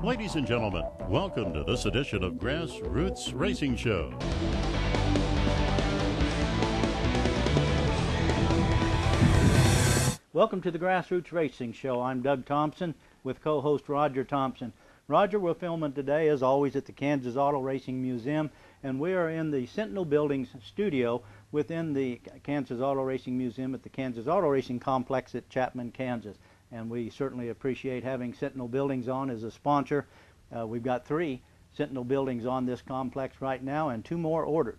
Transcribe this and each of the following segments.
Ladies and gentlemen, welcome to this edition of Grassroots Racing Show. Welcome to the Grassroots Racing Show. I'm Doug Thompson with co-host Roger Thompson. Roger, we're filming today, as always, at the Kansas Auto Racing Museum, and we are in the Sentinel Buildings studio within the Kansas Auto Racing Museum at the Kansas Auto Racing Complex at Chapman, Kansas. And we certainly appreciate having Sentinel Buildings on as a sponsor. We've got 3 Sentinel Buildings on this complex right now and 2 more ordered.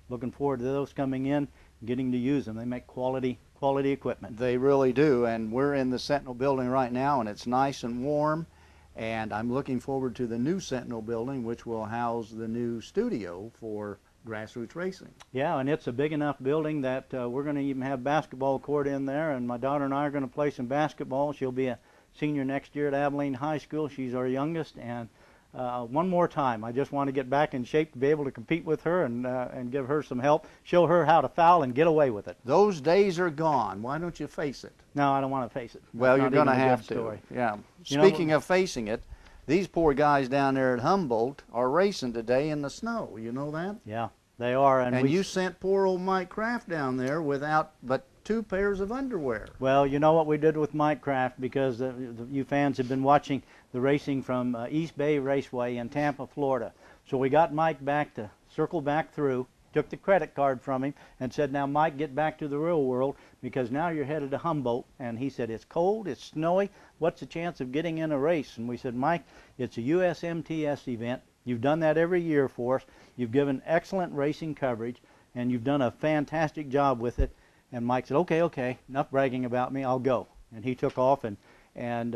Looking forward to those coming in, getting to use them. They make quality equipment. They really do, and we're in the Sentinel Building right now, and it's nice and warm. And I'm looking forward to the new Sentinel Building, which will house the new studio for Grassroots Racing. Yeah, and it's a big enough building that we're going to even have basketball court in there, and my daughter and I are going to play some basketball. She'll be a senior next year at Abilene High School. She's our youngest, and one more time, I just want to get back in shape to be able to compete with her and give her some help, show her how to foul and get away with it. Those days are gone. Why don't you face it? No, I don't want to face it. Well, you're going to have to. Story. Yeah. You Speaking of facing it, these poor guys down there at Humboldt are racing today in the snow. You know that? Yeah, they are. And you sent poor old Mike Kraft down there without but 2 pairs of underwear. Well, you know what we did with Mike Kraft, because you fans have been watching the racing from East Bay Raceway in Tampa, Florida. So we got Mike back to circle back through, took the credit card from him, and said, now, Mike, get back to the real world, because now you're headed to Humboldt. And he said, it's cold, it's snowy, what's the chance of getting in a race? And we said, Mike, it's a USMTS event. You've done that every year for us. You've given excellent racing coverage, and you've done a fantastic job with it. And Mike said, okay, enough bragging about me, I'll go. And he took off and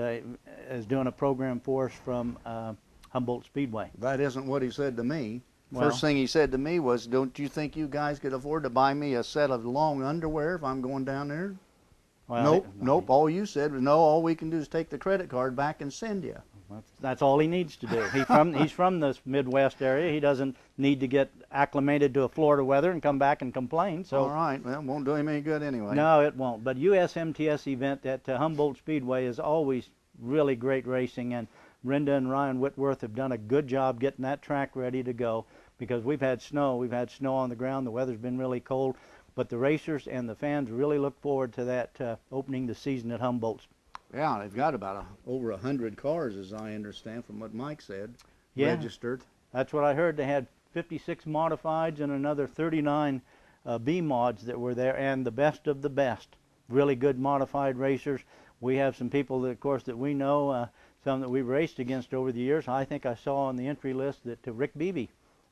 is doing a program for us from Humboldt Speedway. That isn't what he said to me. Well, First thing he said to me was, don't you think you guys could afford to buy me a set of long underwear if I'm going down there? Well, Nope. All you said was, no, all we can do is take the credit card back and send you. That's all he needs to do. He's from this Midwest area. He doesn't need to get acclimated to a Florida weather and come back and complain. So, all right, well, it won't do him any good anyway. No, it won't. But USMTS event at Humboldt Speedway is always really great racing, and Brenda and Ryan Whitworth have done a good job getting that track ready to go, because we've had snow. We've had snow on the ground. The weather's been really cold. But the racers and the fans really look forward to that opening the season at Humboldt. Yeah, they've got about over 100 cars, as I understand from what Mike said, registered. That's what I heard. They had 56 modifieds and another 39 B mods that were there, and the best of the best. Really good modified racers. We have some people, that, of course, that we know, some that we've raced against over the years. I think I saw on the entry list that Rick Beebe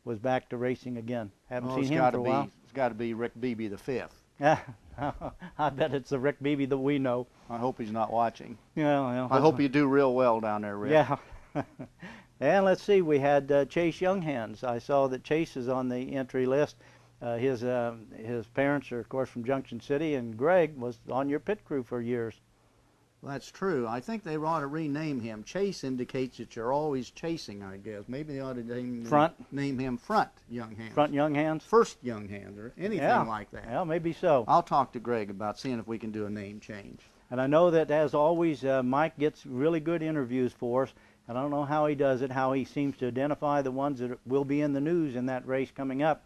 was back to racing again. Haven't seen him for a while. It's got to be Rick Beebe the 5th. Yeah, I bet it's the Rick Beebe that we know. I hope he's not watching. Yeah, I hope you do real well down there, Rick. Yeah. And let's see, we had Chase Younghands. I saw that Chase is on the entry list. His parents are, of course, from Junction City, and Greg was on your pit crew for years. Well, that's true. I think they ought to rename him. Chase indicates that you're always chasing, I guess. Maybe they ought to name him Front Younghands. Front Younghands? First Younghands, or anything like that. Yeah, maybe so. I'll talk to Greg about seeing if we can do a name change. And I know that, as always, Mike gets really good interviews for us. And I don't know how he does it, how he seems to identify the ones that will be in the news in that race coming up.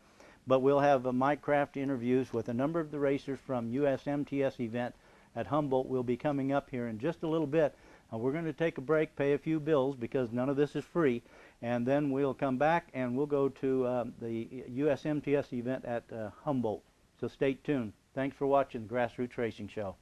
But we'll have Mike Kraft interviews with a number of the racers from USMTS event at Humboldt. Will be coming up here in just a little bit. We're going to take a break, pay a few bills, because none of this is free, and then we'll come back and we'll go to the USMTS event at Humboldt. So stay tuned. Thanks for watching the Grassroots Racing Show.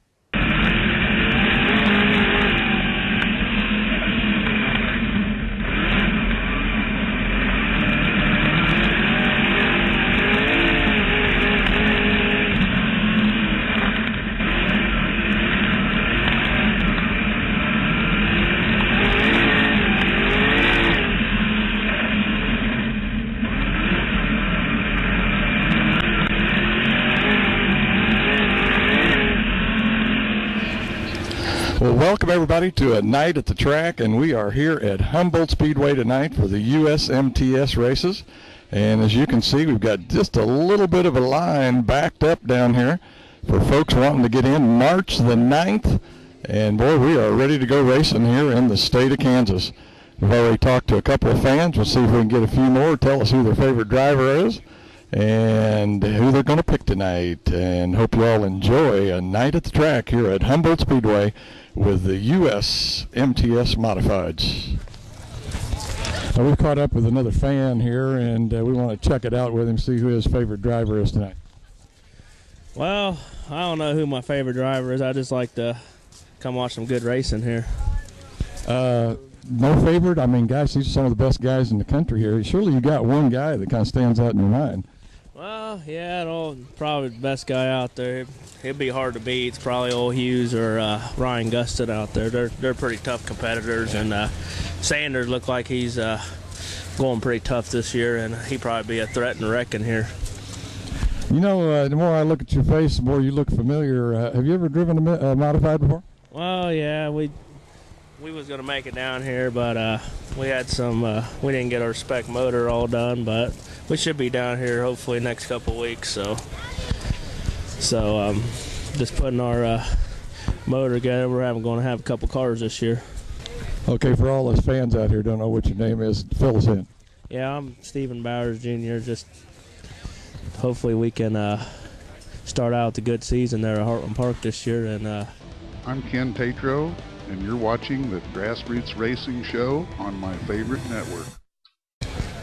Well, welcome everybody to a night at the track, and we are here at Humboldt Speedway tonight for the USMTS races. And as you can see, we've got just a little bit of a line backed up down here for folks wanting to get in March the 9th. And boy, we are ready to go racing here in the state of Kansas. We've already talked to a couple of fans. We'll see if we can get a few more. Tell us who their favorite driver is and who they're going to pick tonight. And hope you all enjoy a night at the track here at Humboldt Speedway with the USMTS Modifieds. Well, we've caught up with another fan here, and we want to check it out with him, see who his favorite driver is tonight. Well, I don't know who my favorite driver is. I just like to come watch some good racing here. No favorite? I mean, guys, these are some of the best guys in the country here. Surely you got one guy that kind of stands out in your mind. Well, yeah, probably the best guy out there. He'd be hard to beat. It's probably old Hughes or Ryan Gustin out there. They're pretty tough competitors, and Sanders looked like he's going pretty tough this year, and he'd probably be a threat and reckon here. You know, the more I look at your face, the more you look familiar. Have you ever driven a modified before? Well, yeah, we was going to make it down here, but we had some, we didn't get our spec motor all done, but we should be down here hopefully next couple weeks. So just putting our motor together. We're going to have a couple cars this year. Okay, for all those fans out here don't know what your name is, fill us in. Yeah, I'm Stephen Bowers Jr. Just hopefully we can start out the good season there at Heartland Park this year. And I'm Ken Tatro, and you're watching the Grassroots Racing Show on my favorite network.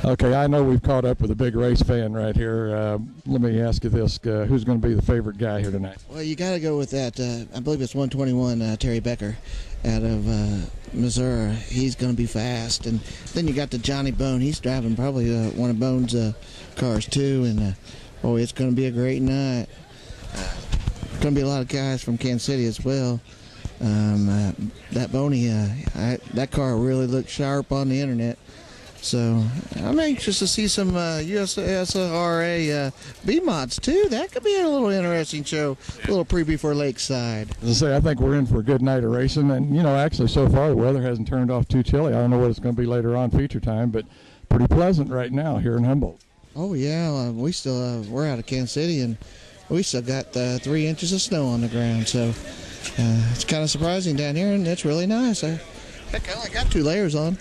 Okay, I know we've caught up with a big race fan right here. Let me ask you this. Who's going to be the favorite guy here tonight? Well, you got to go with that. I believe it's 121, Terry Becker out of Missouri. He's going to be fast. And then you got the Johnny Bone. He's driving probably one of Bone's cars, too. And, it's going to be a great night. Going to be a lot of guys from Kansas City as well. That Boney, that car really looked sharp on the internet. So I'm anxious to see some USSRA B-mods too. That could be a little interesting show, a little preview for Lakeside. As I say, I think we're in for a good night of racing. And, actually so far the weather hasn't turned off too chilly. I don't know what it's going to be later on feature time, but pretty pleasant right now here in Humboldt. Oh, yeah. We still, we're out of Kansas City, and we still got 3 inches of snow on the ground. So it's kind of surprising down here, and it's really nice. Heck, I only got 2 layers on.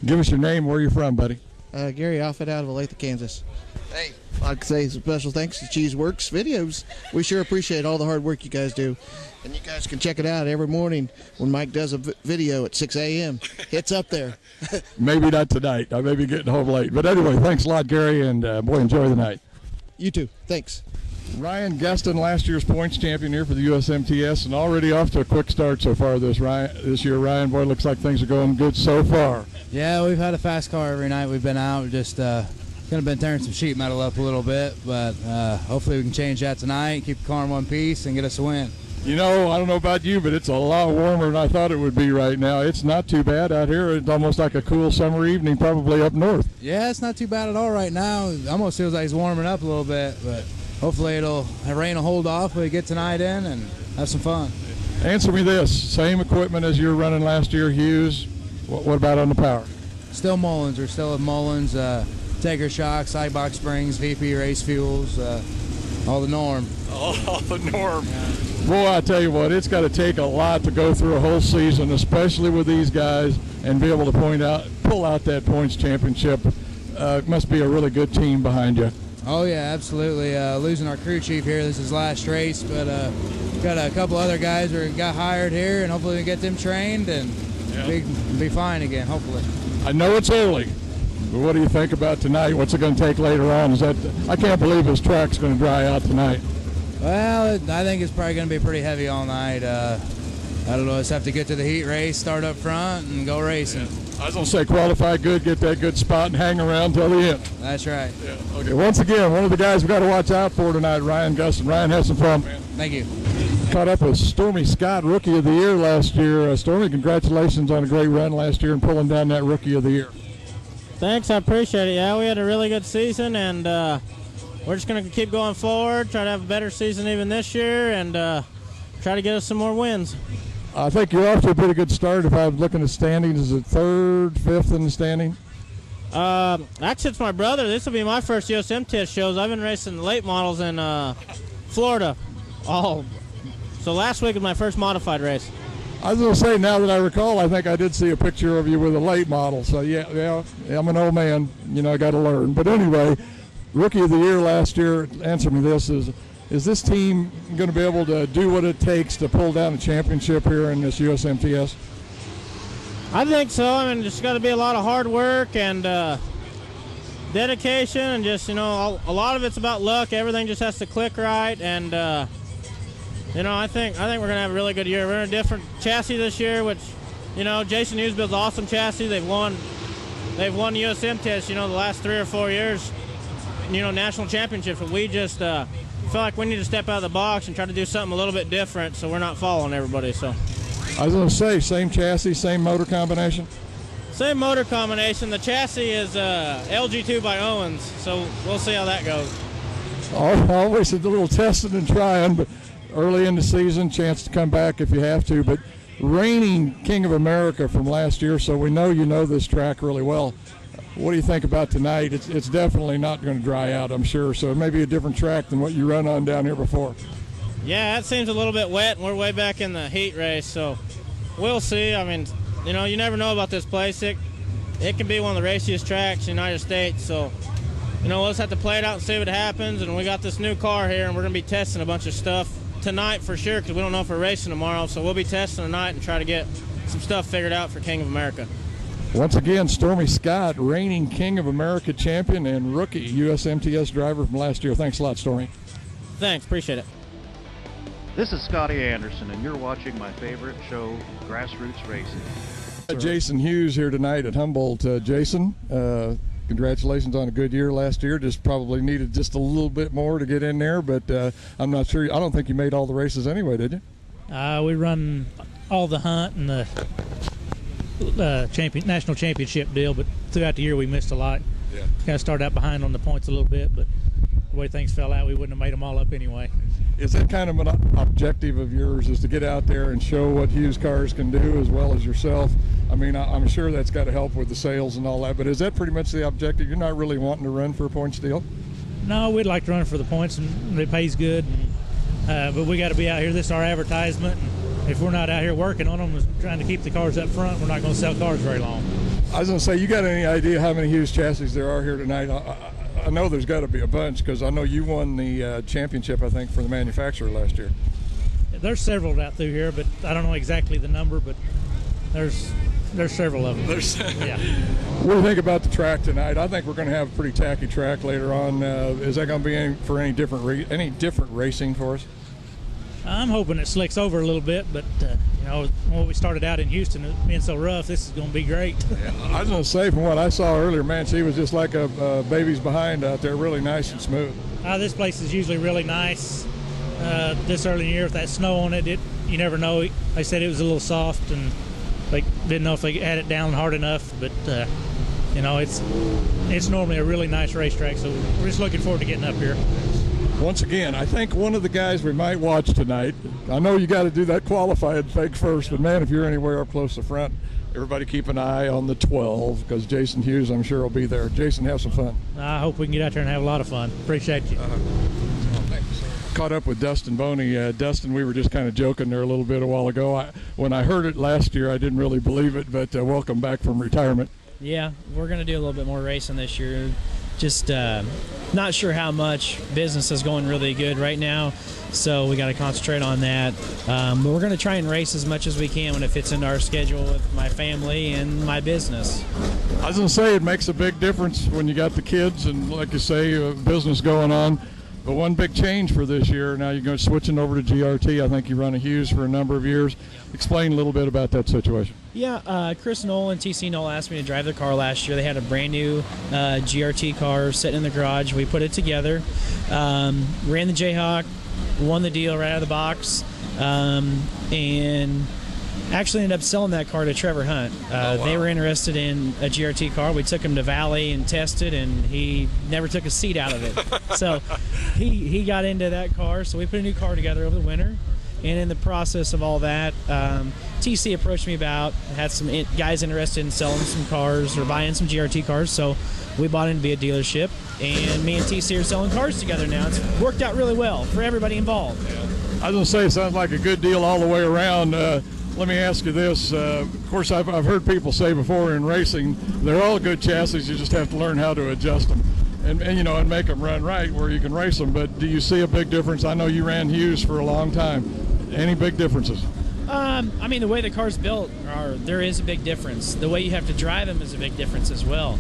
Give us your name, where you're from, buddy. Gary Offit out of Olathe, Kansas. Hey, I'd like to say special thanks to Cheeseworks Videos. We sure appreciate all the hard work you guys do. And you guys can check it out every morning when Mike does a video at 6 a.m. It's up there. Maybe not tonight. I may be getting home late. But anyway, thanks a lot, Gary, and boy, enjoy the night. You too. Thanks. Ryan Gustin, last year's points champion here for the USMTS, and already off to a quick start so far this year. Ryan, boy, looks like things are going good so far. Yeah, we've had a fast car every night we've been out. We've just kind of been tearing some sheet metal up a little bit, but hopefully we can change that tonight, keep the car in one piece, and get us a win. I don't know about you, but it's a lot warmer than I thought it would be right now. It's not too bad out here. It's almost like a cool summer evening, probably up north. Yeah, it's not too bad at all right now. It almost feels like it's warming up a little bit, but hopefully the rain will hold off. We get tonight in and have some fun. Answer me this: same equipment as you were running last year, Hughes. What about on the power? Still Mullins. We're still at Mullins. Taker shocks, side box springs, VP race fuels, all the norm. All the norm. Yeah. Boy, I tell you what, it's got to take a lot to go through a whole season, especially with these guys, and be able to pull out that points championship. It must be a really good team behind you. Oh yeah, absolutely. Losing our crew chief here, this is his last race, but got a couple other guys who got hired here, and hopefully we get them trained and be fine again, hopefully. I know it's early, but what do you think about tonight? What's it going to take later on? I can't believe this track's going to dry out tonight. Well, I think it's probably going to be pretty heavy all night. I don't know, just have to get to the heat race, start up front, and go racing. I was going to say qualify good, get that good spot, and hang around till the end. That's right. Yeah. Okay. Once again, one of the guys we've got to watch out for tonight, Ryan Gustin. Ryan, have some fun, man. Thank you. Caught up with Stormy Scott, Rookie of the Year last year. Stormy, congratulations on a great run last year and pulling down that Rookie of the Year. Thanks, I appreciate it. Yeah, we had a really good season, and we're just going to keep going forward, try to have a better season even this year, and try to get us some more wins. I think you're off to a pretty good start. If I'm looking at standings, is it 3rd, 5th in the standing? Actually, it's my brother. This will be my first USMTS shows. I've been racing late models in Florida. So last week was my first modified race. I was going to say, now that I recall, I think I did see a picture of you with a late model. So, yeah, I'm an old man. You know, I got to learn. But anyway, Rookie of the Year last year, answer me this, is this team going to be able to do what it takes to pull down a championship here in this USMTS? I think so. I mean, just got to be a lot of hard work and dedication, and just, you know, a lot of it's about luck. Everything just has to click right, and you know, I think we're gonna have a really good year. We're in a different chassis this year, which, you know, Jason Hughes builds awesome chassis. They've won USMTS, you know, the last 3 or 4 years, you know, national championships. But we just feel like we need to step out of the box and try to do something a little bit different, so we're not following everybody. So I was gonna say, same chassis, same motor combination. Same motor combination. The chassis is LG2 by Owens, so we'll see how that goes. Always a little testing and trying, but early in the season, chance to come back if you have to. But reigning King of America from last year, so we know you know this track really well. What do you think about tonight? It's definitely not going to dry out, I'm sure, so it may be a different track than what you run on down here before. Yeah, it seems a little bit wet, and we're way back in the heat race, so we'll see. I mean, you know, you never know about this place. It can be one of the raciest tracks in the United States, so, you know, we'll just have to play it out and see what happens. And we got this new car here, and we're going to be testing a bunch of stuff tonight for sure, because we don't know if we're racing tomorrow, so we'll be testing tonight and try to get some stuff figured out for King of America. Once again, Stormy Scott, reigning King of America champion and rookie USMTS driver from last year. Thanks a lot, Stormy. Thanks, appreciate it. This is Scotty Anderson, and you're watching my favorite show, Grassroots Racing. Jason Hughes here tonight at Humboldt. Jason, congratulations on a good year last year. Just probably needed just a little bit more to get in there, but I'm not sure. I don't think you made all the races anyway, did you? We run all the hunt and the national championship deal, but throughout the year we missed a lot. Yeah. Kind of started out behind on the points a little bit, but the way things fell out, we wouldn't have made them all up anyway. Is that kind of an objective of yours, is to get out there and show what Hughes cars can do as well as yourself? I mean, I'm sure that's got to help with the sales and all that, but is that pretty much the objective? You're not really wanting to run for a points deal? No, we'd like to run for the points, and it pays good. But we got to be out here. This is our advertisement. And if we're not out here working on them, trying to keep the cars up front, we're not going to sell cars very long. I was going to say, you got any idea how many Hughes chassis there are here tonight? I know there's got to be a bunch, because I know you won the championship, I think, for the manufacturer last year. There's several out through here, but I don't know exactly the number, but there's several of them. Yeah. What do you think about the track tonight? I think we're going to have a pretty tacky track later on. Is that going to be any different racing for us? I'm hoping it slicks over a little bit, but you know, when we started out in Houston, it being so rough, this is going to be great. Yeah, I was going to say, from what I saw earlier, man, she was just like a baby's behind out there, really nice and smooth. This place is usually really nice. This early in the year with that snow on it, you never know. They said it was a little soft, and they didn't know if they had it down hard enough, but you know, it's normally a really nice racetrack, so we're just looking forward to getting up here. Once again, I think one of the guys we might watch tonight, I know you got to do that qualified fake first, but man, if you're anywhere up close to the front, everybody keep an eye on the 12, because Jason Hughes, I'm sure, will be there. Jason, have some fun. I hope we can get out there and have a lot of fun. Appreciate you. Caught up with Dustin Boney. Dustin, we were just kind of joking there a little bit a while ago. When I heard it last year, I didn't really believe it, but welcome back from retirement. Yeah, we're going to do a little bit more racing this year. Just not sure how much. Business is going really good right now, so we got to concentrate on that. But we're going to try and race as much as we can when it fits into our schedule with my family and my business. I was going to say, it makes a big difference when you got the kids and, like you say, business going on. But one big change for this year, now you're going to switching over to GRT. I think you run a Hughes for a number of years. Explain a little bit about that situation. Yeah, Chris Knoll and TC Knoll asked me to drive their car last year. They had a brand new GRT car sitting in the garage. We put it together, ran the Jayhawk, won the deal right out of the box, and actually ended up selling that car to Trevor Hunt. They were interested in a GRT car. We took him to Valley and tested, and he never took a seat out of it. So he got into that car. So we put a new car together over the winter. And in the process of all that, TC approached me had some guys interested in selling some cars or buying some GRT cars. So we bought in to be a dealership, and me and TC are selling cars together now. It's worked out really well for everybody involved. I was going to say, it sounds like a good deal all the way around. let me ask you this. Of course, I've heard people say before in racing, they're all good chassis. You just have to learn how to adjust them and you know, and make them run right where you can race them. But do you see a big difference? I know you ran Hughes for a long time. Any big differences? I mean, the way the car's built, there is a big difference. The way you have to drive them is a big difference as well.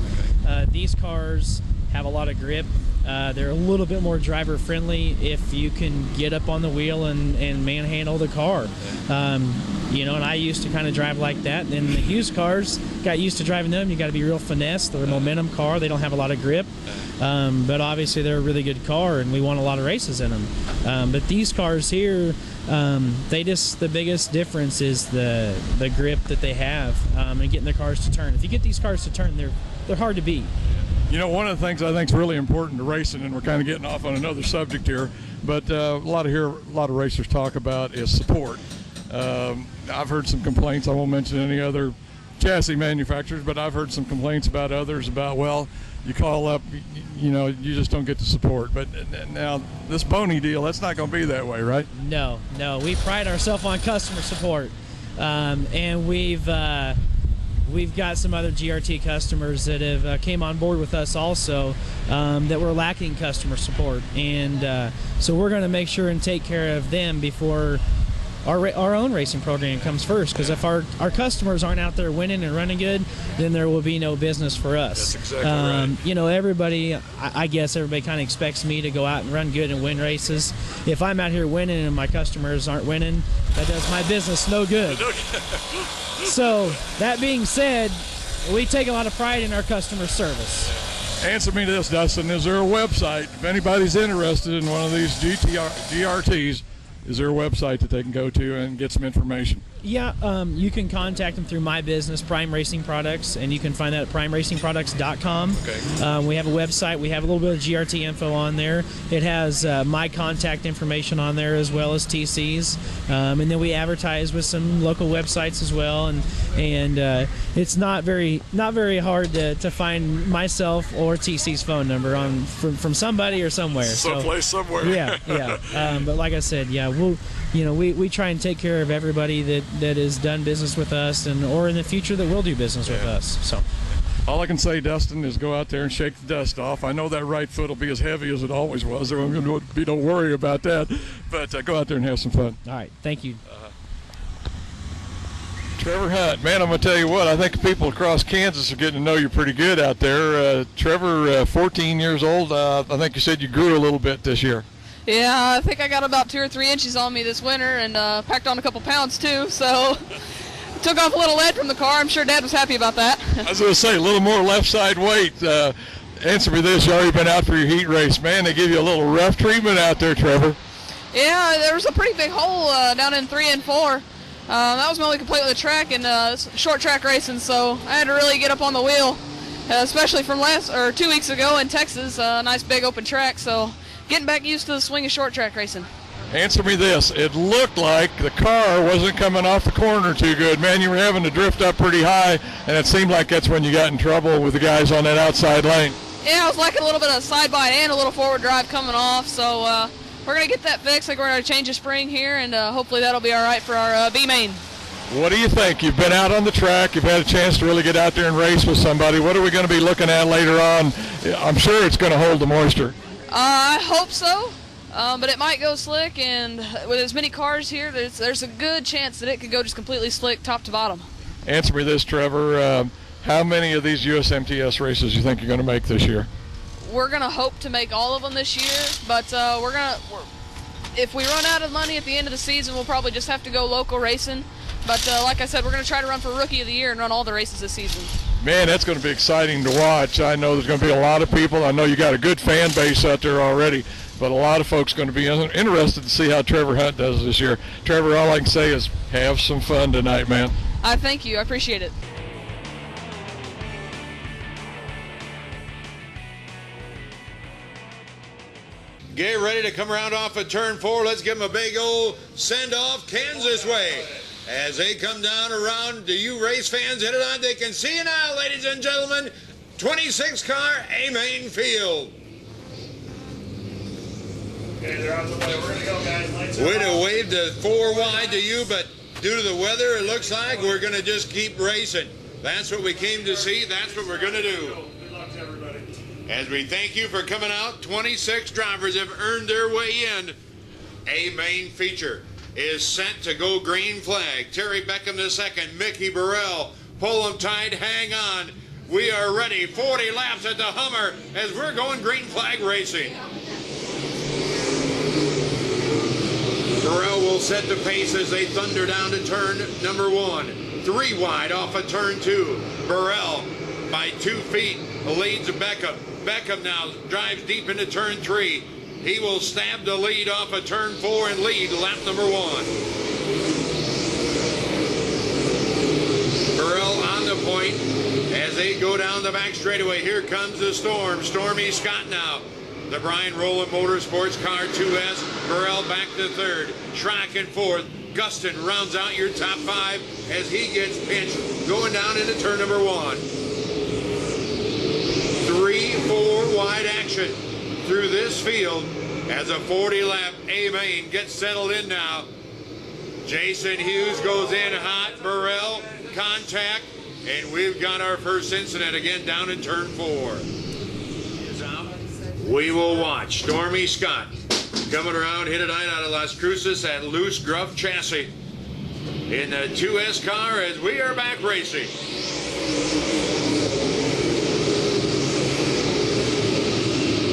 These cars have a lot of grip. They're a little bit more driver friendly if you can get up on the wheel and manhandle the car. You know, and I used to kind of drive like that. And the Hughes cars, got used to driving them. You got to be real finesse. They're a momentum car. They don't have a lot of grip. But obviously they're a really good car, and we won a lot of races in them. But these cars here, the biggest difference is the grip that they have and getting the cars to turn. If you get these cars to turn, they're hard to beat. You know, one of the things I think is really important to racing, and we're kind of getting off on another subject here, but a lot of racers talk about is support. I've heard some complaints. I won't mention any other chassis manufacturers, but I've heard some complaints about others about, well, you call up, you know, you just don't get the support. But now this Boney deal, that's not going to be that way, right? No, we pride ourselves on customer support, and we've got some other GRT customers that have came on board with us also that were lacking customer support, and so we're going to make sure and take care of them before our own racing program comes first, because if our customers aren't out there winning and running good, then there will be no business for us. That's exactly right. You know, I guess everybody kind of expects me to go out and run good and win races. If I'm out here winning and my customers aren't winning, that does my business no good. So, that being said, we take a lot of pride in our customer service. Answer me this, Dustin. Is there a website, if anybody's interested in one of these GRTs, is there a website that they can go to and get some information? Yeah, you can contact them through my business, Prime Racing Products, and you can find that at primeracingproducts.com. Okay. We have a website. We have a little bit of GRT info on there. It has my contact information on there as well as TC's, and then we advertise with some local websites as well. And it's not very hard to find myself or TC's phone number from somebody or somewhere. Someplace, somewhere. Yeah. But like I said, yeah, we try and take care of everybody that has done business with us or in the future that will do business with us. So all I can say, Dustin, is go out there and shake the dust off. I know that right foot will be as heavy as it always was. There won't be no worry about that. But go out there and have some fun. All right. Thank you. Trevor Hunt, man, I'm going to tell you what, I think people across Kansas are getting to know you pretty good out there. Trevor, 14 years old, I think you said you grew a little bit this year. Yeah, I think I got about 2 or 3 inches on me this winter, and packed on a couple pounds too, so took off a little lead from the car. I'm sure Dad was happy about that. I was going to say, a little more left side weight. Answer me this, you already been out for your heat race. Man, they give you a little rough treatment out there, Trevor. Yeah, there was a pretty big hole down in 3 and 4. That was my only complaint with the track, and short track racing, so I had to really get up on the wheel, especially from 2 weeks ago in Texas, a nice big open track, so getting back used to the swing of short track racing. Answer me this. It looked like the car wasn't coming off the corner too good. Man, you were having to drift up pretty high, and it seemed like that's when you got in trouble with the guys on that outside lane. Yeah, I was liking a little bit of side-by and a little forward drive coming off, so we're going to get that fixed. Like we're going to change the spring here, and hopefully that'll be all right for our B-main. What do you think? You've been out on the track. You've had a chance to really get out there and race with somebody. What are we going to be looking at later on? I'm sure it's going to hold the moisture. I hope so, but it might go slick, and with as many cars here, there's a good chance that it could go just completely slick top to bottom. Answer me this, Trevor. How many of these USMTS races do you think you're going to make this year? We're going to hope to make all of them this year, but if we run out of money at the end of the season, we'll probably just have to go local racing. But like I said, we're going to try to run for Rookie of the Year and run all the races this season. Man, that's going to be exciting to watch. I know there's going to be a lot of people. I know you got a good fan base out there already, but a lot of folks are going to be interested to see how Trevor Hunt does this year. Trevor, all I can say is have some fun tonight, man. I thank you. I appreciate it. Get ready to come around off of turn 4. Let's give them a big old send-off Kansas way. As they come down around, do you race fans hit it on? They can see you now, ladies and gentlemen. 26 car A-main field. Okay, they're out the way. We're going to go, guys. Lights Way to wave the 4 wide to you, but due to the weather, it looks like we're going to just keep racing. That's what we came to see. That's what we're going to do. Good luck to everybody. As we thank you for coming out, 26 drivers have earned their way in. A main feature is sent to go green flag. Terry Beckham II, Mickey Burrell, pull them tight, hang on. We are ready, 40 laps at the Hummer as we're going green flag racing. Burrell will set the pace as they thunder down to turn number 1. 3 wide off of turn 2. Burrell by 2 feet leads Beckham. Beckham now drives deep into turn 3. He will stab the lead off of turn 4 and lead lap number 1. Burrell on the point as they go down the back straightaway. Here comes the storm. Stormy Scott now. The Brian Rowland Motorsports car 2S. Burrell back to 3rd. Schrock in 4th. Gustin rounds out your top 5 as he gets pinched going down into turn number 1. 3-4 wide action through this field as a 40-lap A-main gets settled in now. Jason Hughes goes in hot. Burrell contact, and we've got our first incident again down in turn 4. We will watch Stormy Scott coming around here tonight out of Las Cruces at Loose Gruff Chassis in the 2S car as we are back racing.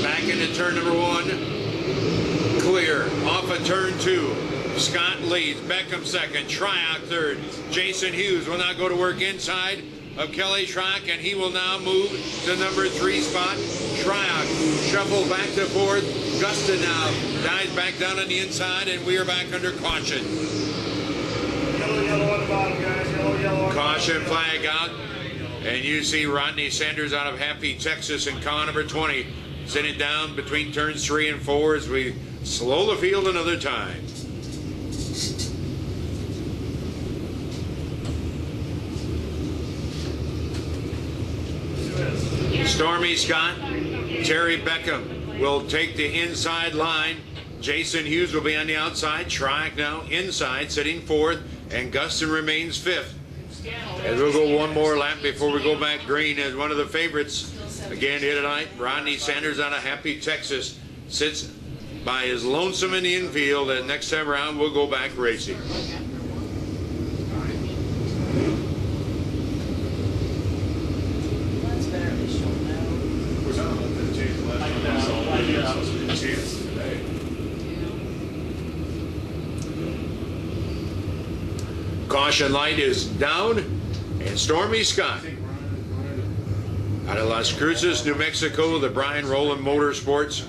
Back into turn number 1. Clear off of turn 2. Scott leads. Beckham 2nd. Tryout 3rd. Jason Hughes will now go to work inside of Kelly Schrock, and he will now move to number 3 spot. Schrock shuffle back to 4th. Gustin now dives back down on the inside, and we are back under caution. Yellow, yellow on the bottom, guys. Yellow, yellow on the Caution bottom. flag out, and you see Rodney Sanders out of Happy, Texas, in car number 20, sitting down between turns 3 and 4 as we slow the field another time. Stormy Scott, Terry Beckham will take the inside line. Jason Hughes will be on the outside. Schrock now inside, sitting 4th, and Gustin remains 5th. As we'll go one more lap before we go back green as one of the favorites again here tonight. Rodney Sanders out of Happy, Texas, sits by his lonesome in the infield, and next time around we'll go back racing. Caution light is down, and Stormy Scott out of Las Cruces, New Mexico, the Brian Rowland Motorsports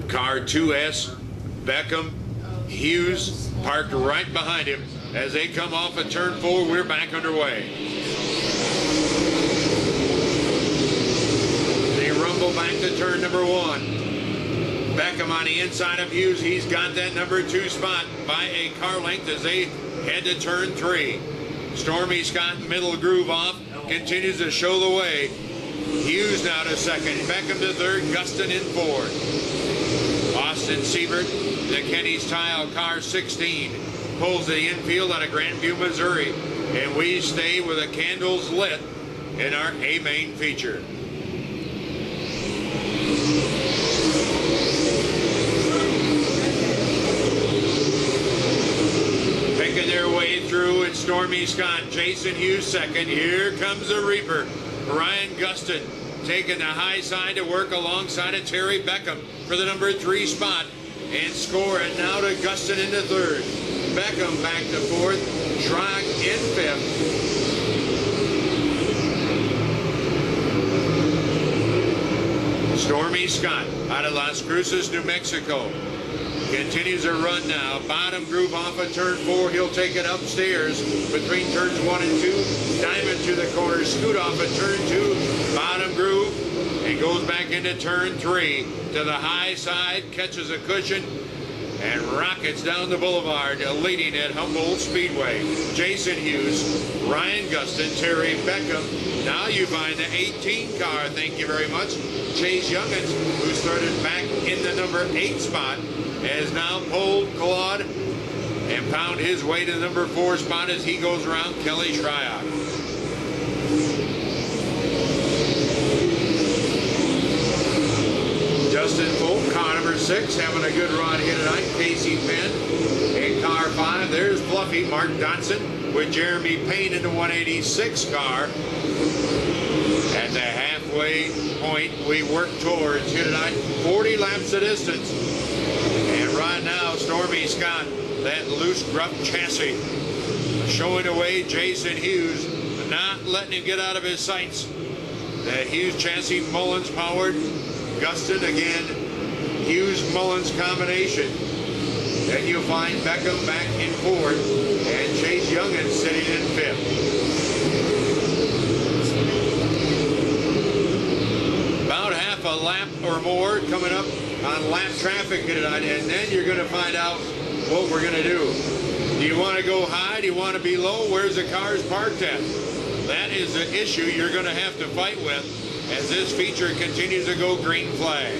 car 2S. Beckham, Hughes parked right behind him as they come off of turn 4. We're back underway. They rumble back to turn number 1. Beckham on the inside of Hughes. He's got that number 2 spot by a car length as they head to turn 3. Stormy Scott, middle groove off, continues to show the way. Hughes now to 2nd. Beckham to 3rd. Gustin in 4th. Austin Siebert, the Kenny's Tile car 16, pulls the infield out of Grandview, Missouri, and we stay with the candles lit in our A-main feature. Picking their way through, it's Stormy Scott, Jason Hughes 2nd. Here comes the Reaper. Ryan Gustin taking the high side to work alongside of Terry Beckham for the number 3 spot and score it now to Gustin into 3rd. Beckham back to 4th. Schrock in 5th. Stormy Scott out of Las Cruces, New Mexico, continues a run now. Bottom groove off of turn 4. He'll take it upstairs between turns 1 and 2. Diamond to the corner. Scoot off of turn 2. Bottom groove. And goes back into turn 3. To the high side. Catches a cushion. And rockets down the boulevard, leading at Humboldt Speedway. Jason Hughes, Ryan Gustin, Terry Beckham. Now you find the 18 car. Thank you very much. Chase Youngins, who started back in the number 8 spot, has now pulled Claude and pound his way to the number 4 spot as he goes around Kelly Shryock. Justin Folk, car number 6, having a good run here tonight. Casey Penn in car 5. There's Fluffy Mark Dotson with Jeremy Payne in the 186 car. At the halfway point we work towards here tonight, 40 laps of distance. And right now, Stormy Scott, that loose gruff chassis, showing away Jason Hughes, not letting him get out of his sights. That Hughes chassis, Mullins powered. Guston again, Hughes-Mullins combination. Then you'll find Beckham back in 4th and Chase Youngin sitting in 5th. About half a lap or more coming up on lap traffic here tonight, and then you're going to find out what we're going to do. Do you want to go high? Do you want to be low? Where's the cars parked at? That is the issue you're going to have to fight with as this feature continues to go green flag.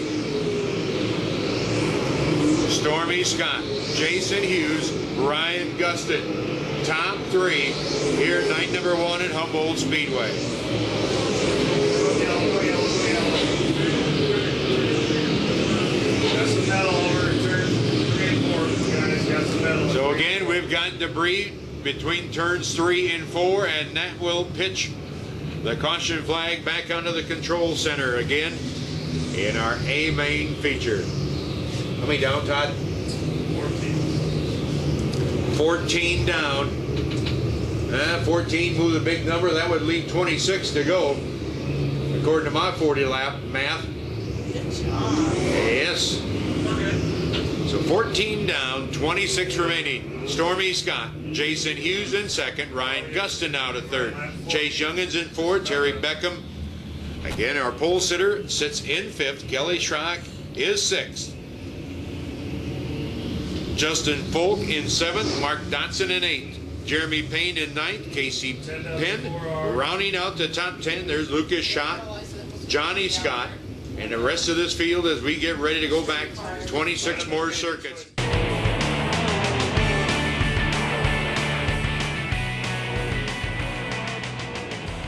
Stormy Scott, Jason Hughes, Ryan Guston, top 3 here at night number 1 at Humboldt Speedway. So again, we've got debris between turns 3 and 4, and that will pitch the caution flag back onto the control center again in our A main feature. How many down, Todd? 14 down. 14 move the big number. That would leave 26 to go, according to my 40 lap math. Yes. So 14 down, 26 remaining. Stormy Scott, Jason Hughes in 2nd, Ryan Guston out at 3rd, Chase Youngins in 4th, Terry Beckham. Again, our pole sitter sits in 5th, Kelly Schrock is 6th. Justin Folk in 7th, Mark Dotson in 8th, Jeremy Payne in 9th, Casey Penn. Rounding out the top 10, there's Lucas Schott, Johnny Scott, and the rest of this field as we get ready to go back 26 more circuits.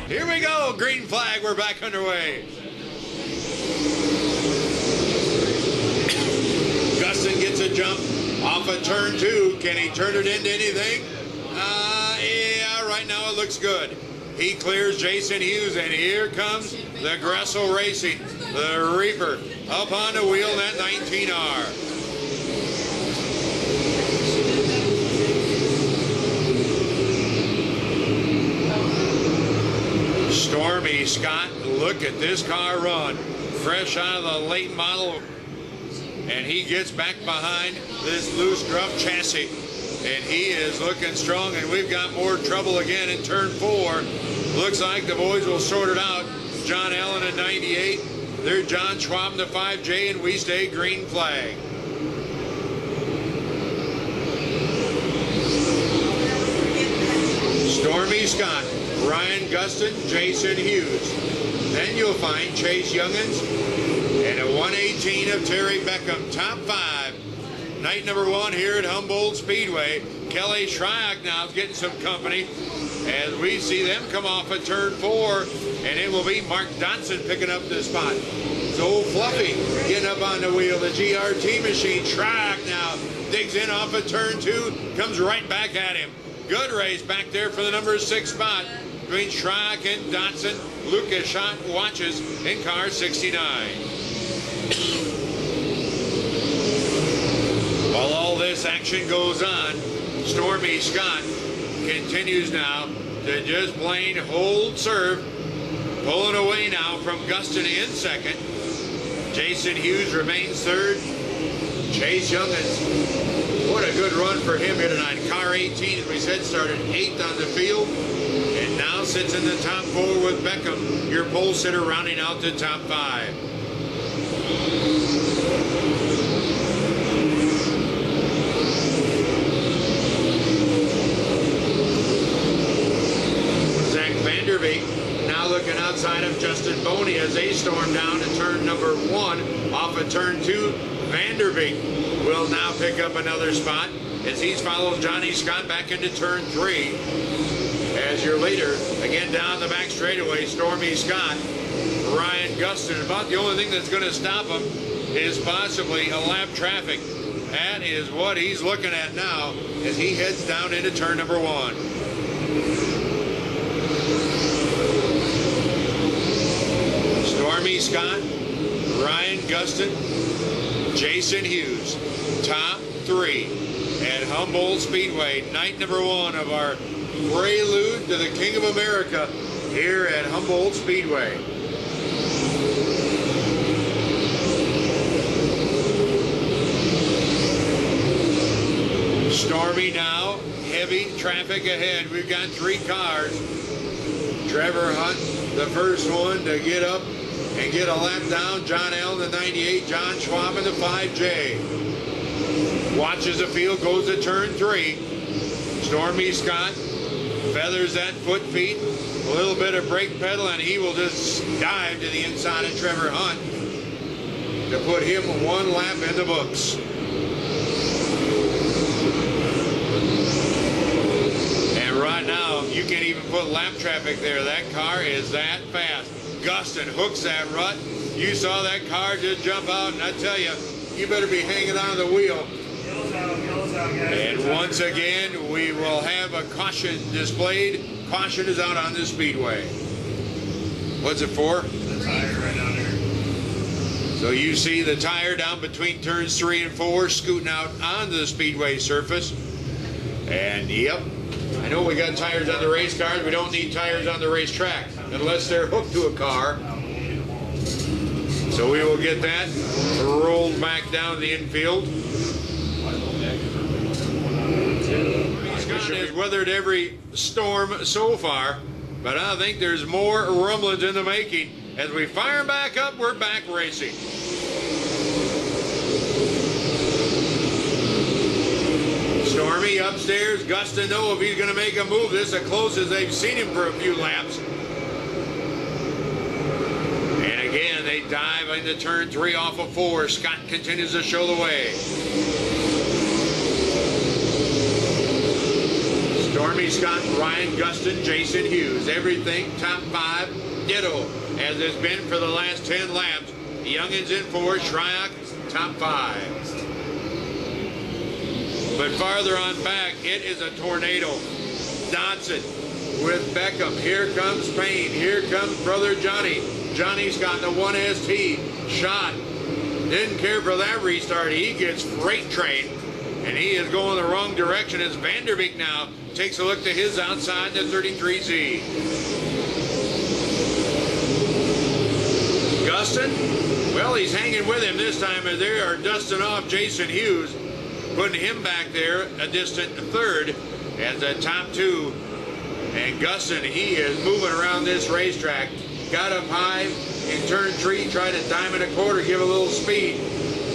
Here we go, green flag, we're back underway. Guston gets a jump off of turn 2. Can he turn it into anything? Yeah, right now it looks good. He clears Jason Hughes, and here comes the Gressel Racing, the Reaper, up on the wheel in that 19R. Stormy Scott, look at this car run. Fresh out of the late model, and he gets back behind this loose gruff chassis. And he is looking strong, and we've got more trouble again in turn 4. Looks like the boys will sort it out. John Allen in 98. There's John Schwab in the 5J, and we stay green flag. Stormy Scott, Ryan Guston, Jason Hughes. Then you'll find Chase Youngins and a 118 of Terry Beckham. Top 5. Night number 1 here at Humboldt Speedway. Kelly Shryock now is getting some company as we see them come off at turn 4, and it will be Mark Dotson picking up the spot. So Fluffy getting up on the wheel. The GRT machine. Shryock now digs in off of turn 2, comes right back at him. Good race back there for the number 6 spot between Shryock and Dotson. Lucas Schott watches in car 69. While all this action goes on, Stormy Scott continues now to just plain hold serve. Pulling away now from Guston in 2nd. Jason Hughes remains 3rd. Chase Youngins, what a good run for him here tonight. Car 18, as we said, started 8th on the field and now sits in the top 4 with Beckham, your pole sitter, rounding out the top 5. Zach Vanderbeek now looking outside of Justin Boney as they storm down to turn number 1 off of turn 2. Vanderbeek will now pick up another spot as he follows Johnny Scott back into turn 3. As your leader, again down the back straightaway, Stormy Scott, Ryan Guston. About the only thing that's going to stop him is possibly a lap traffic. That is what he's looking at now as he heads down into turn number 1. Stormy Scott, Ryan Guston, Jason Hughes, top 3 at Humboldt Speedway. Night number 1 of our prelude to the King of America here at Humboldt Speedway. Stormy now, heavy traffic ahead. We've got 3 cars. Trevor Hunt, the first one to get up and get a lap down. John Allen, the 98. John Schwab in the 5J. Watches the field, goes to turn 3. Stormy Scott feathers that foot feet, a little bit of brake pedal, and he will just dive to the inside of Trevor Hunt to put him 1 lap in the books. And right now, you can't even put lap traffic there. That car is that fast. Guston hooks that rut. You saw that car just jump out, and I tell you, you better be hanging on the wheel. And once again, we will have a caution displayed. Caution is out on this speedway. What's it for? The tire right down there. So you see the tire down between turns 3 and 4 scooting out onto the speedway surface. And yep, I know we got tires on the race cars. We don't need tires on the racetrack unless they're hooked to a car. So we will get that rolled back down the infield. Scott has weathered every storm so far, but I think there's more rumblings in the making. As we fire back up, we're back racing. Stormy upstairs. Gus to know if he's going to make a move. This is as close as they've seen him for a few laps. And again, they dive into turn 3 off of 4. Scott continues to show the way. Stormy Scott, Ryan Guston, Jason Hughes. Everything top 5, ditto, as it's been for the last 10 laps. Youngins in 4, Shryock, top 5. But farther on back, it is a tornado. Dodson with Beckham. Here comes Payne. Here comes brother Johnny. Johnny's got the 1ST shot. Didn't care for that restart. He gets freight train, and he is going the wrong direction as Vanderbeek now takes a look to his outside, the 33Z. Guston, well, he's hanging with him this time as they are dusting off Jason Hughes, putting him back there a distant 3rd as a top 2. And Guston, he is moving around this racetrack. Got up high in turn 3, tried a dime and a quarter, give a little speed.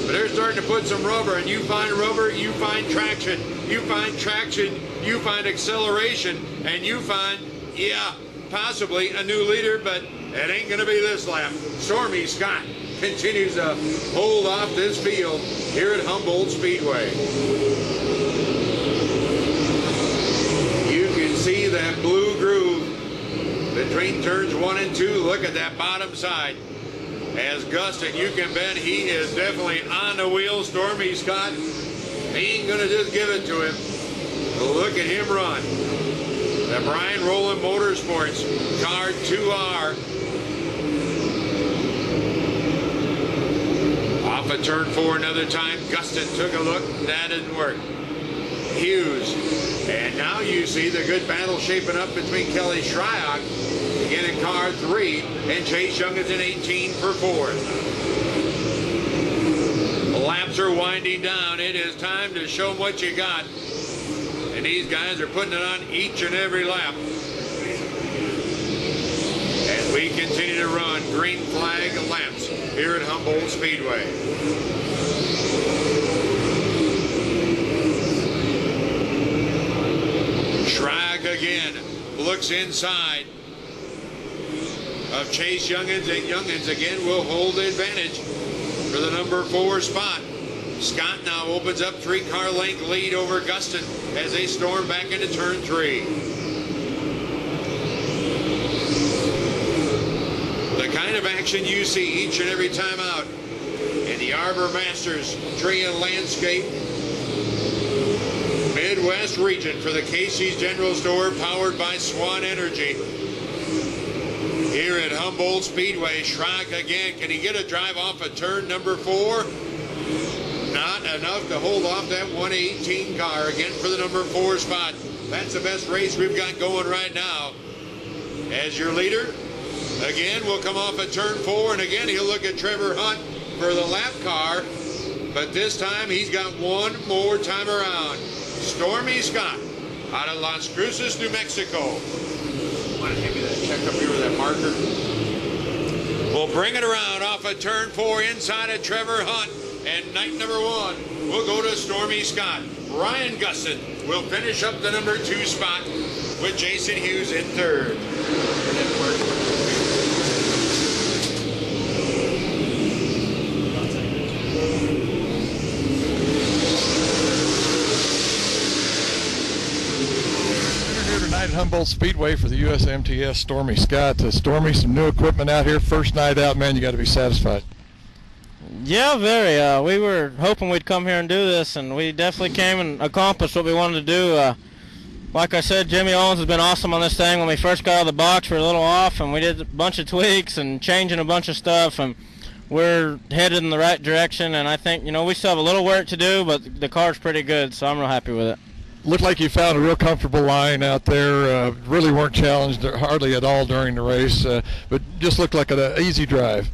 But they're starting to put some rubber, and you find rubber, you find traction. You find traction, you find acceleration, and you find, yeah, possibly a new leader, but it ain't going to be this lap. Stormy Scott continues to hold off this field here at Humboldt Speedway. You can see that blue groove between turns 1 and 2. Look at that bottom side. As Guston, you can bet he is definitely on the wheel. Stormy Scott, he ain't going to just give it to him. But look at him run. The Brian Rowland Motorsports car 2R. Off of turn 4 another time. Guston took a look. That didn't work. Hughes. And now you see the good battle shaping up between Kelly Shryock, again in car 3, and Chase Young is in 18 for 4th. Laps are winding down. It is time to show them what you got. And these guys are putting it on each and every lap. As we continue to run green flag laps here at Humboldt Speedway. Shryock again looks inside of Chase Youngins, and Youngins again will hold the advantage for the number 4 spot. Scott now opens up 3-car length lead over Guston as they storm back into turn 3. The kind of action you see each and every time out in the Arbor Masters Tree and Landscape Midwest region for the Casey's General Store, powered by Swan Energy. Here at Humboldt Speedway, Schrock again. Can he get a drive off of turn number 4? Not enough to hold off that 118 car again for the number 4 spot. That's the best race we've got going right now. As your leader, again, will come off at turn 4, and again, he'll look at Trevor Hunt for the lap car, but this time he's got one more time around. Stormy Scott out of Las Cruces, New Mexico. Want to give me that check up here with that marker? We'll bring it around off of turn 4 inside of Trevor Hunt, and night number 1 will go to Stormy Scott. Ryan Gusson will finish up the number 2 spot with Jason Hughes in 3rd. At Humboldt Speedway for the USMTS Stormy Scott. Stormy, some new equipment out here. First night out, man, you got to be satisfied. Yeah, very. We were hoping we'd come here and do this, and we definitely came and accomplished what we wanted to do. Like I said, Jimmy Owens has been awesome on this thing. When we first got out of the box, we were a little off, and we did a bunch of tweaks and changing a bunch of stuff, and we're headed in the right direction. And I think, you know, we still have a little work to do, but the car's pretty good, so I'm real happy with it. Looked like you found a real comfortable line out there. Really weren't challenged hardly at all during the race, but just looked like an easy drive.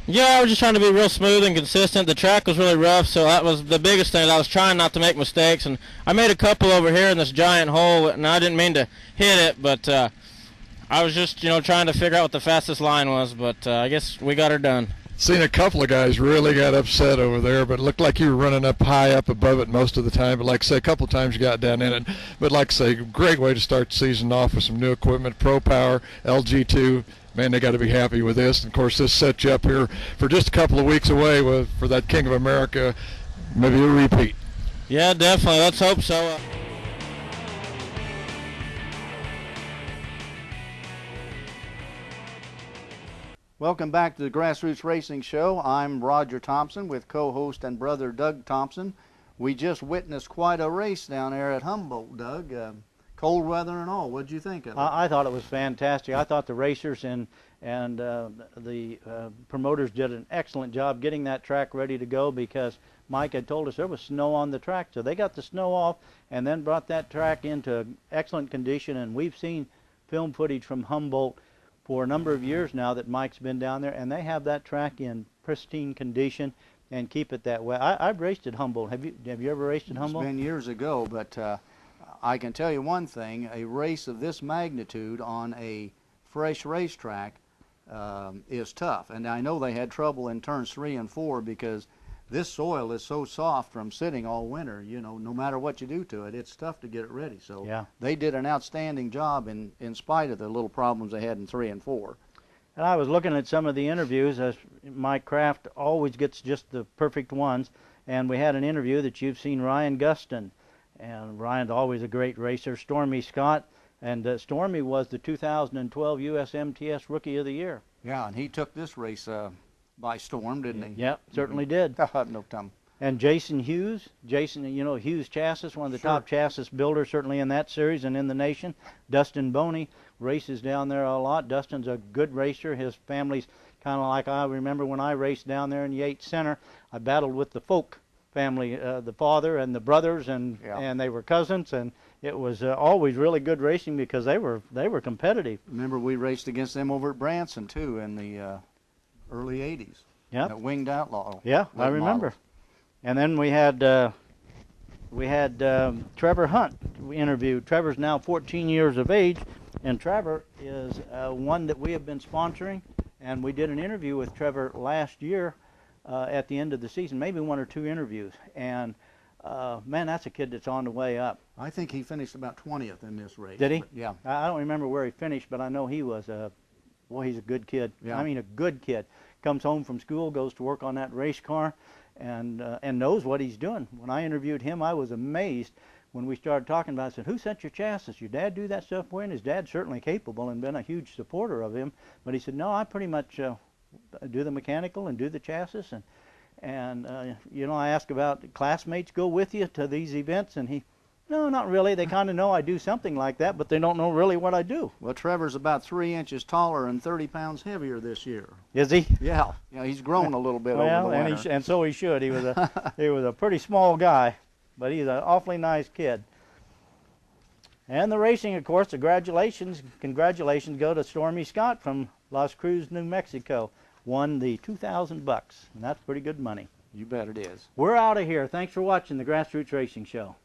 Yeah, I was just trying to be real smooth and consistent. The track was really rough, so that was the biggest thing. I was trying not to make mistakes, and I made a couple over here in this giant hole, and I didn't mean to hit it, but I was just, you know, trying to figure out what the fastest line was, but I guess we got her done. Seen a couple of guys really got upset over there, but it looked like you were running up high up above it most of the time. But like I say, a couple of times you got down in it. But like I say, great way to start the season off with some new equipment, Pro Power, LG2. Man, they got to be happy with this. And of course, this sets you up here for just a couple of weeks away for that King of America, maybe a repeat. Yeah, definitely. Let's hope so. Welcome back to the Grassroots Racing Show. I'm Roger Thompson with co-host and brother Doug Thompson. We just witnessed quite a race down there at Humboldt, Doug. Cold weather and all. What did you think of it? I thought it was fantastic. I thought the racers and the promoters did an excellent job getting that track ready to go, because Mike had told us there was snow on the track. So they got the snow off and then brought that track into excellent condition. And we've seen film footage from Humboldt for a number of years now that Mike's been down there, and they have that track in pristine condition and keep it that way. I've raced at Humboldt. Have you ever raced at Humboldt? It's been years ago, but I can tell you one thing: a race of this magnitude on a fresh racetrack is tough. And I know they had trouble in turns 3 and 4 because this soil is so soft from sitting all winter. You know, no matter what you do to it, it's tough to get it ready. So yeah, they did an outstanding job in spite of the little problems they had in 3 and 4. And I was looking at some of the interviews, as Mike Kraft always gets just the perfect ones. And we had an interview that you've seen Ryan Guston, and Ryan's always a great racer. Stormy Scott, and Stormy was the 2012 USMTS Rookie of the Year. Yeah, and he took this race by storm, didn't he? Yep, certainly did. No time. And Jason Hughes, you know, Hughes Chassis, one of the top chassis builders certainly in that series and in the nation. Dustin Boney races down there a lot. Dustin's a good racer. His family's kind of like I remember when I raced down there in Yates Center. I battled with the Folk family, the father and the brothers, and they were cousins, and it was always really good racing because they were competitive. Remember, we raced against them over at Branson too in the early 80s. Yeah. That Winged Outlaw. Yeah, I remember. Model. And then we had Trevor Hunt. We interviewed. Trevor's now 14 years of age, and Trevor is one that we have been sponsoring. And we did an interview with Trevor last year at the end of the season, maybe 1 or 2 interviews. And man, that's a kid that's on the way up. I think he finished about 20th in this race. Did he? Yeah. I don't remember where he finished, but I know he was boy, he's a good kid. Yeah. I mean, a good kid. Comes home from school, goes to work on that race car, and knows what he's doing. When I interviewed him, I was amazed when we started talking about it. I said, "Who sent your chassis? Your dad do that stuff for you?" And his dad's certainly capable and been a huge supporter of him. But he said, "No, I pretty much do the mechanical and do the chassis." And you know, I asked about classmates go with you to these events, and he, no, not really. They kind of know I do something like that, but they don't know really what I do. Well, Trevor's about 3 inches taller and 30 pounds heavier this year. Is he? Yeah. Yeah, he's grown a little bit over the winter. And so he should. He was a pretty small guy, but he's an awfully nice kid. And the racing, of course, congratulations go to Stormy Scott from Las Cruz, New Mexico. Won the $2,000, and that's pretty good money. You bet it is. We're out of here. Thanks for watching the Grassroots Racing Show.